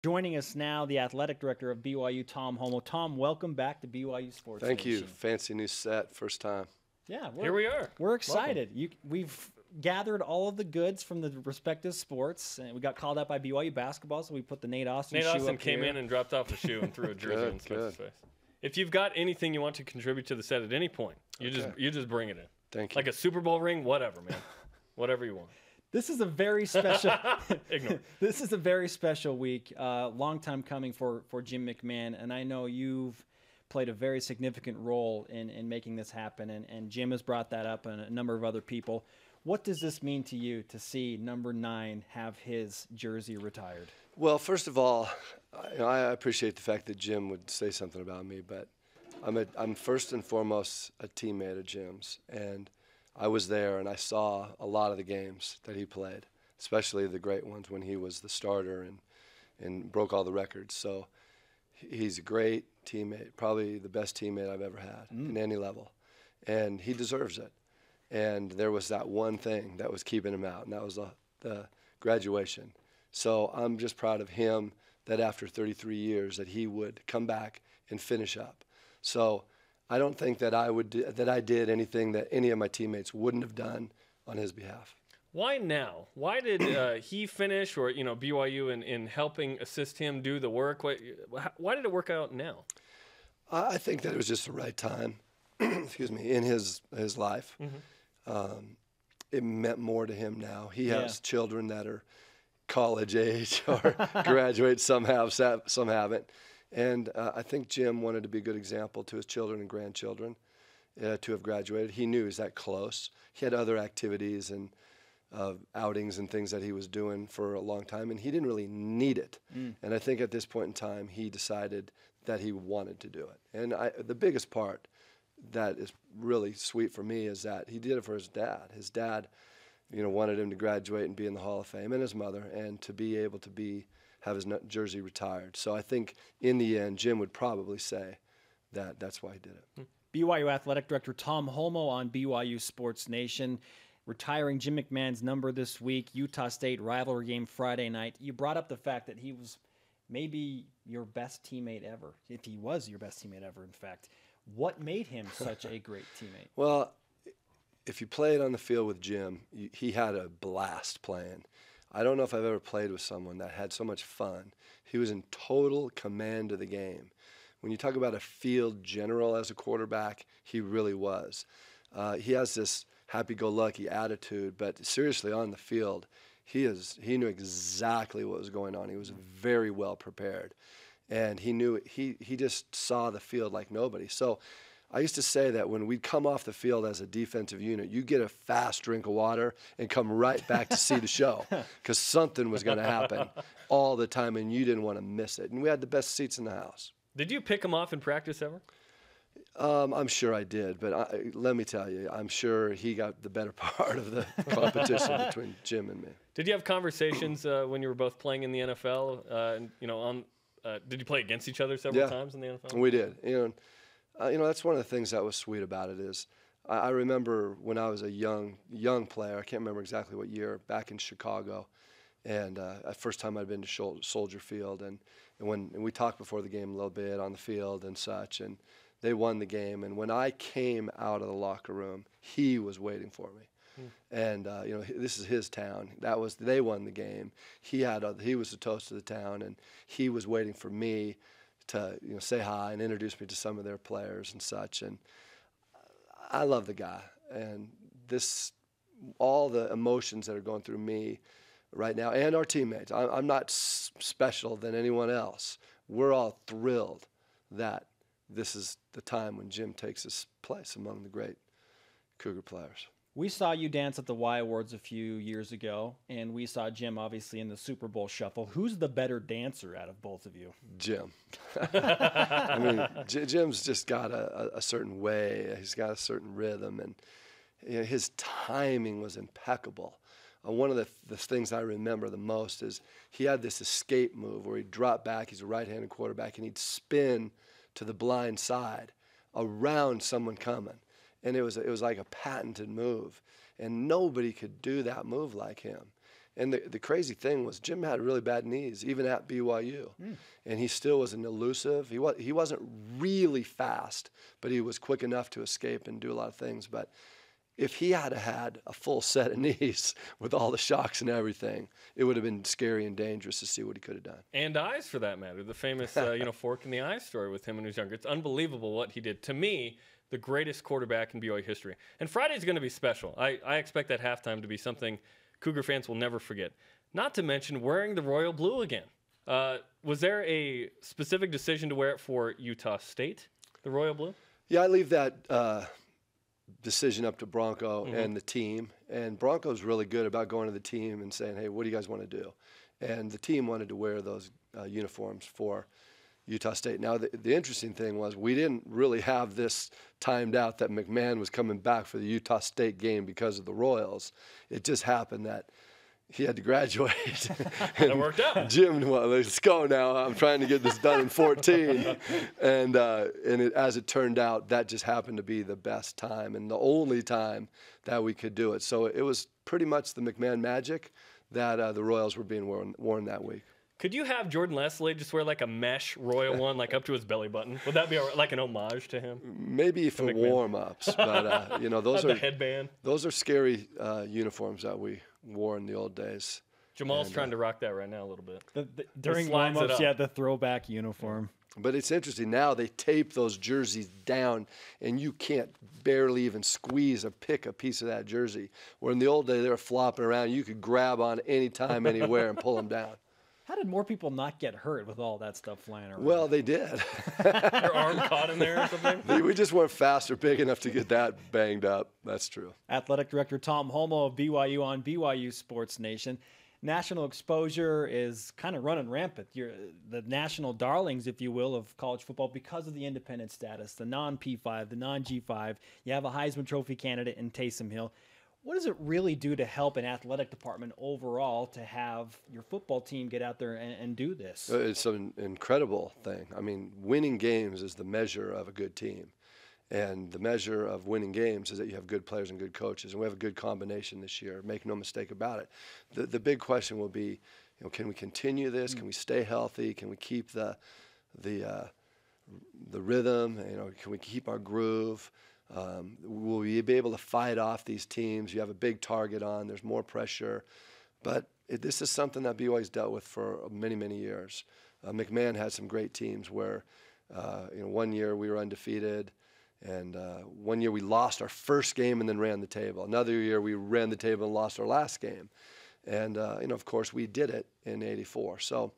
Joining us now, the athletic director of BYU, Tom Holmoe. Tom, welcome back to BYU Sports Nation. Thank you. Fancy new set, first time. Yeah, here we are. We're excited. We've gathered all of the goods from the respective sports, and we got called out by BYU basketball, so we put the Nate Austin shoe up here. Nate Austin came in and dropped off a shoe and threw a jersey in Smith's face. If you've got anything you want to contribute to the set at any point, you just bring it in. Thank you. Like a Super Bowl ring, whatever, man. Whatever you want. This is a very special. This is a very special week. Long time coming for Jim McMahon, and I know you've played a very significant role in making this happen. And Jim has brought that up, and a number of other people. What does this mean to you to see number 9 have his jersey retired? Well, first of all, I appreciate the fact that Jim would say something about me, but I'm first and foremost a teammate of Jim's, and I was there and I saw a lot of the games that he played, especially the great ones when he was the starter and broke all the records. So he's a great teammate, probably the best teammate I've ever had in any level, and he deserves it. And there was that one thing that was keeping him out, and that was the graduation. So I'm just proud of him that after 33 years that he would come back and finish up. So I don't think that I did anything that any of my teammates wouldn't have done on his behalf. Why now? Why did he finish, or BYU in helping assist him do the work? Why did it work out now? I think that it was just the right time. Excuse me, in his life. It meant more to him now. He has children that are college age or graduate. Some have, some haven't. And I think Jim wanted to be a good example to his children and grandchildren to have graduated. He knew he was that close. He had other activities and outings and things that he was doing for a long time, and he didn't really need it. And I think at this point in time, he decided that he wanted to do it. And the biggest part that is really sweet for me is that he did it for his dad. His dad, wanted him to graduate and be in the Hall of Fame, and his mother, and to be able to have his jersey retired. So I think in the end, Jim would probably say that that's why he did it. BYU Athletic Director Tom Holmoe on BYU Sports Nation, retiring Jim McMahon's number this week, Utah State rivalry game Friday night. You brought up the fact that he was maybe your best teammate ever, if he was your best teammate ever, in fact. What made him such a great teammate? Well, if you played on the field with Jim, he had a blast playing. I don't know if I've ever played with someone that had so much fun. He was in total command of the game. When you talk about a field general as a quarterback, he really was. He has this happy-go-lucky attitude, but seriously on the field, he knew exactly what was going on. He was very well prepared, and he just saw the field like nobody. So I used to say that when we'd come off the field as a defensive unit, you get a fast drink of water and come right back to see the show, because something was going to happen all the time, and you didn't want to miss it. And we had the best seats in the house. Did you pick him off in practice ever? I'm sure I did, but let me tell you, I'm sure he got the better part of the competition between Jim and me. Did you have conversations when you were both playing in the NFL? Did you play against each other several times in the NFL? We did. That's one of the things that was sweet about it is I remember when I was a young player, I can't remember exactly what year, back in Chicago, and the first time I'd been to Soldier Field, and we talked before the game a little bit on the field and such, and they won the game. And when I came out of the locker room, he was waiting for me. And this is his town. They won the game. He was the toast of the town, and he was waiting for me to say hi and introduce me to some of their players and such. And I love the guy, and all the emotions that are going through me right now, and our teammates. I'm not special than anyone else. We're all thrilled that this is the time when Jim takes his place among the great Cougar players. We saw you dance at the Y Awards a few years ago, and we saw Jim obviously in the Super Bowl Shuffle. Who's the better dancer out of both of you? Jim. I mean, Jim's just got a certain way. He's got a certain rhythm, and his timing was impeccable. One of the things I remember the most is he had this escape move where he'd drop back. He's a right-handed quarterback, and he'd spin to the blind side around someone coming. And it was like a patented move, and nobody could do that move like him. And the crazy thing was Jim had really bad knees, even at BYU. And he still was an elusive. He wasn't really fast, but he was quick enough to escape and do a lot of things. But if he had had a full set of knees with all the shocks and everything, it would have been scary and dangerous to see what he could have done. And eyes, for that matter. The famous, fork in the eye story with him when he was younger. It's unbelievable what he did. To me, the greatest quarterback in BYU history. And Friday's going to be special. I expect that halftime to be something Cougar fans will never forget. Not to mention wearing the royal blue again. Was there a specific decision to wear it for Utah State, the royal blue? Yeah, I leave that decision up to Bronco and the team. And Bronco's really good about going to the team and saying, hey, what do you guys want to do? And the team wanted to wear those uniforms for Utah State. Now, the interesting thing was we didn't really have this timed out that McMahon was coming back for the Utah State game because of the Royals. It just happened that he had to graduate. It worked out. Jim, well, let's go now. I'm trying to get this done in 14. And as it turned out, that just happened to be the best time and the only time that we could do it. So it was pretty much the McMahon magic that the Royals were being worn that week. Could you have Jordan Leslie just wear like a mesh royal one, like up to his belly button? Would that be like an homage to him? Maybe for warm-ups, but those the headband. Those are scary uniforms that we wore in the old days. Jamal's trying to rock that right now a little bit. During warm-ups, yeah, the throwback uniform. But it's interesting. Now they tape those jerseys down, and you can't barely even squeeze or pick a piece of that jersey. Where in the old day, they were flopping around. You could grab on anytime, anywhere, and pull them down. How did more people not get hurt with all that stuff flying around? Well, they did. Their arm caught in there or something? We just weren't fast or big enough to get that banged up. That's true. Athletic Director Tom Holmoe of BYU on BYU Sports Nation. National exposure is kind of running rampant. You're the national darlings, if you will, of college football because of the independent status, the non-P5, the non-G5. You have a Heisman Trophy candidate in Taysom Hill. What does it really do to help an athletic department overall to have your football team get out there and do this? It's an incredible thing. I mean, winning games is the measure of a good team. And the measure of winning games is that you have good players and good coaches. And we have a good combination this year. Make no mistake about it. The big question will be, can we continue this? Can we stay healthy? Can we keep the rhythm? Can we keep our groove? Will we be able to fight off these teams? You have a big target on. There's more pressure. But this is something that BYU's dealt with for many, many years. McMahon had some great teams where, one year we were undefeated, and one year we lost our first game and then ran the table. Another year we ran the table and lost our last game. And, of course, we did it in '84. So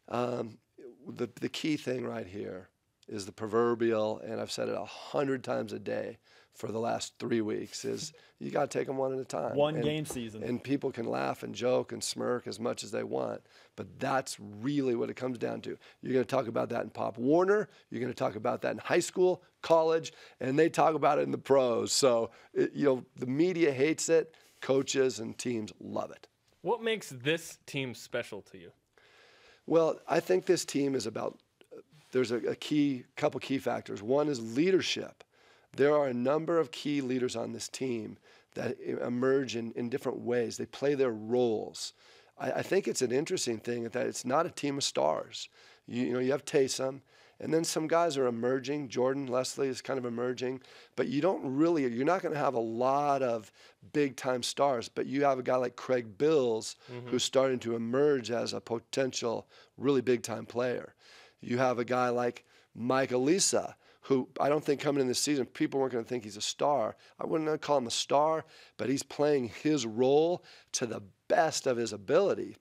the key thing right here is the proverbial, and I've said it 100 times a day for the last 3 weeks, is you got to take them one at a time. One game season. And people can laugh and joke and smirk as much as they want, but that's really what it comes down to. You're going to talk about that in Pop Warner. You're going to talk about that in high school, college, and they talk about it in the pros. So, the media hates it. Coaches and teams love it. What makes this team special to you? Well, I think this team is about there's a couple key factors. One is leadership. There are a number of key leaders on this team that emerge in different ways. They play their roles. I think it's an interesting thing that it's not a team of stars. You have Taysom, and then some guys are emerging. Jordan Leslie is kind of emerging, but you're not going to have a lot of big-time stars, but you have a guy like Craig Bills who's starting to emerge as a potential really big-time player. You have a guy like Mike Alisa, who I don't think coming in this season, people weren't going to think he's a star. I wouldn't call him a star, but he's playing his role to the best of his ability.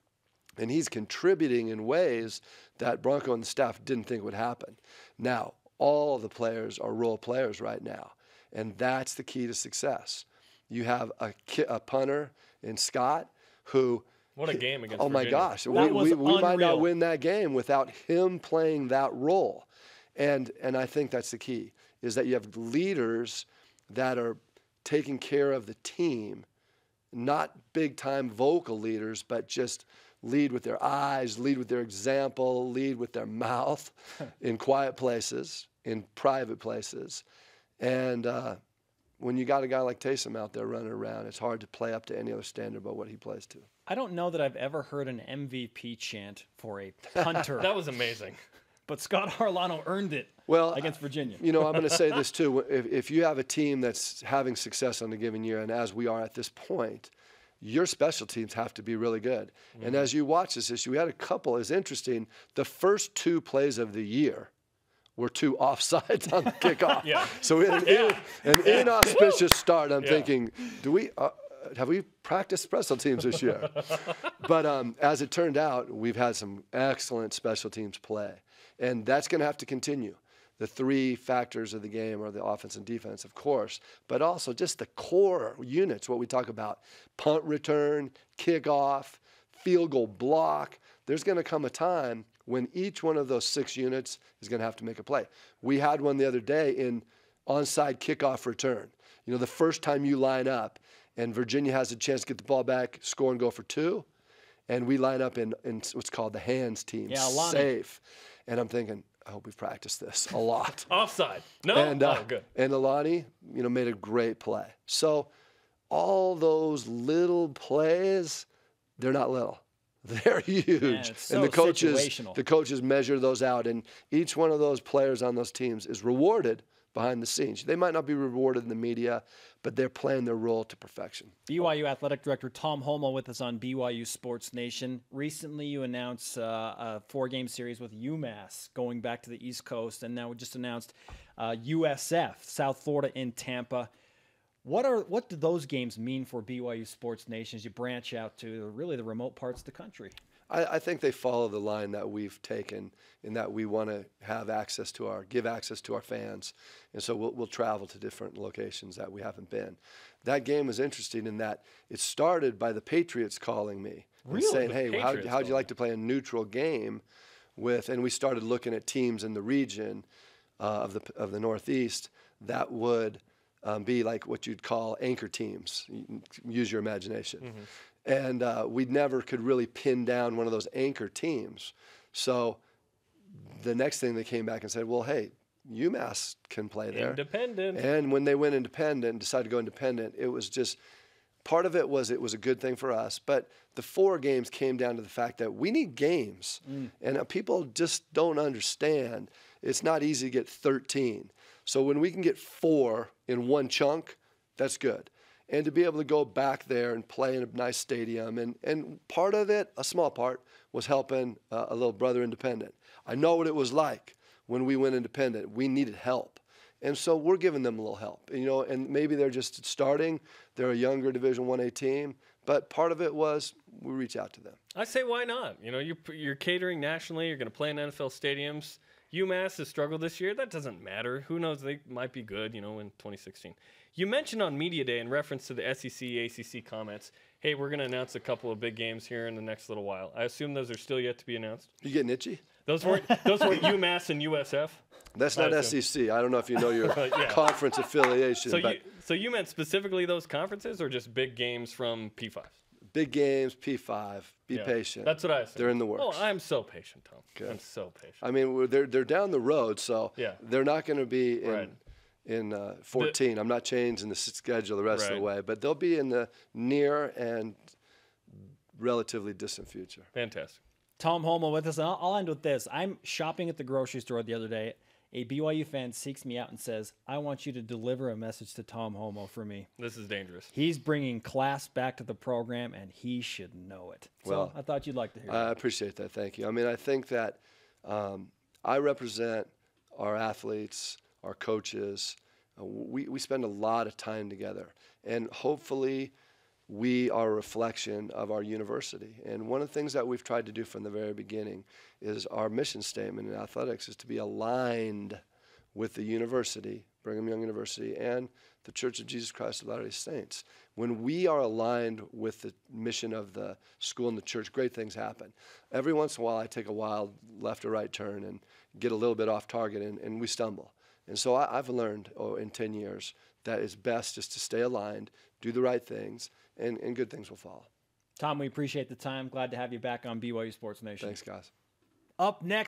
And he's contributing in ways that Bronco and the staff didn't think would happen. Now, all the players are role players right now, and that's the key to success. You have a punter in Scott who... What a game against Virginia. My gosh. We might not win that game without him playing that role. And I think that's the key, is that you have leaders that are taking care of the team, not big-time vocal leaders, but just lead with their eyes, lead with their example, lead with their mouth in quiet places, in private places. And when you got a guy like Taysom out there running around, it's hard to play up to any other standard but what he plays to. I don't know that I've ever heard an MVP chant for a punter. That was amazing. But Scott Harlano earned it against Virginia. I'm going to say this too. If you have a team that's having success on a given year, and as we are at this point, your special teams have to be really good. Mm-hmm. And as you watch this issue, we had a couple. It's interesting. The first 2 plays of the year were 2 offsides on the kickoff. Yeah. So we had an inauspicious start. I'm thinking, have we practiced special teams this year? But as it turned out, we've had some excellent special teams play. And that's going to have to continue. The 3 factors of the game are the offense and defense, of course, but also just the core units, what we talk about, punt return, kickoff, field goal block. There's going to come a time when each one of those 6 units is going to have to make a play. We had one the other day in onside kickoff return. The first time you line up and Virginia has a chance to get the ball back, score and go for 2, and we line up in what's called the hands team, safe. And I'm thinking, I hope we've practiced this a lot. Offside. No? And, good. And Alani, made a great play. So all those little plays, they're not little. They're huge. Man, it's so and situational. The coaches measure those out. And each one of those players on those teams is rewarded behind the scenes. They might not be rewarded in the media, but they're playing their role to perfection. BYU Athletic Director Tom Holmoe with us on BYU Sports Nation. Recently, you announced a 4-game series with UMass going back to the East Coast, and now we just announced USF, South Florida in Tampa. What do those games mean for BYU Sports Nation as you branch out to really the remote parts of the country? I think they follow the line that we've taken in that we want to give access to our fans. And so we'll travel to different locations that we haven't been. That game was interesting in that it started by the Patriots calling me and saying, hey, how'd you like to play a neutral game with, and we started looking at teams in the region of the Northeast that would be like what you'd call anchor teams. Use your imagination. Mm-hmm. And we never could really pin down one of those anchor teams. So the next thing they came back and said, well, hey, UMass can play there. Independent. And when they went independent, decided to go independent, it was just part of it was a good thing for us. But the 4 games came down to the fact that we need games. And people just don't understand. It's not easy to get 13. So when we can get 4 in one chunk, that's good. And to be able to go back there and play in a nice stadium. And part of it, a small part, was helping a little brother independent. I know what it was like when we went independent. We needed help. And so we're giving them a little help. And maybe they're just starting. They're a younger Division 1A team. But part of it was we reach out to them. I say why not? You're catering nationally. You're going to play in NFL stadiums. UMass has struggled this year. That doesn't matter. Who knows? They might be good, in 2016. You mentioned on Media Day in reference to the SEC, ACC comments, hey, we're going to announce a couple of big games here in the next little while. I assume those are still yet to be announced? You getting itchy? Those weren't UMass and USF? That's not SEC. I don't know if you know your conference affiliation. So you meant specifically those conferences or just big games from P5? Big games, P5. Be patient. That's what I said. They're in the works. Oh, I'm so patient, Tom. Good. I'm so patient. I mean, they're down the road, so they're not going to be in 14. I'm not changing the schedule the rest of the way, but they'll be in the near and relatively distant future. Fantastic. Tom Holmoe with us. I'll end with this. I'm shopping at the grocery store the other day. A BYU fan seeks me out and says, I want you to deliver a message to Tom Holmoe for me. This is dangerous. He's bringing class back to the program, and he should know it. So I thought you'd like to hear that. I appreciate that. Thank you. I mean, I think that I represent our athletes, our coaches. We spend a lot of time together, and hopefully we are a reflection of our university. And one of the things that we've tried to do from the very beginning is our mission statement in athletics is to be aligned with the university, Brigham Young University, and the Church of Jesus Christ of Latter-day Saints. When we are aligned with the mission of the school and the church, great things happen. Every once in a while, I take a wild left or right turn and get a little bit off target, and we stumble. And so I've learned in 10 years that it's best just to stay aligned, do the right things, and good things will follow. Tom, we appreciate the time. Glad to have you back on BYU Sports Nation. Thanks, guys. Up next.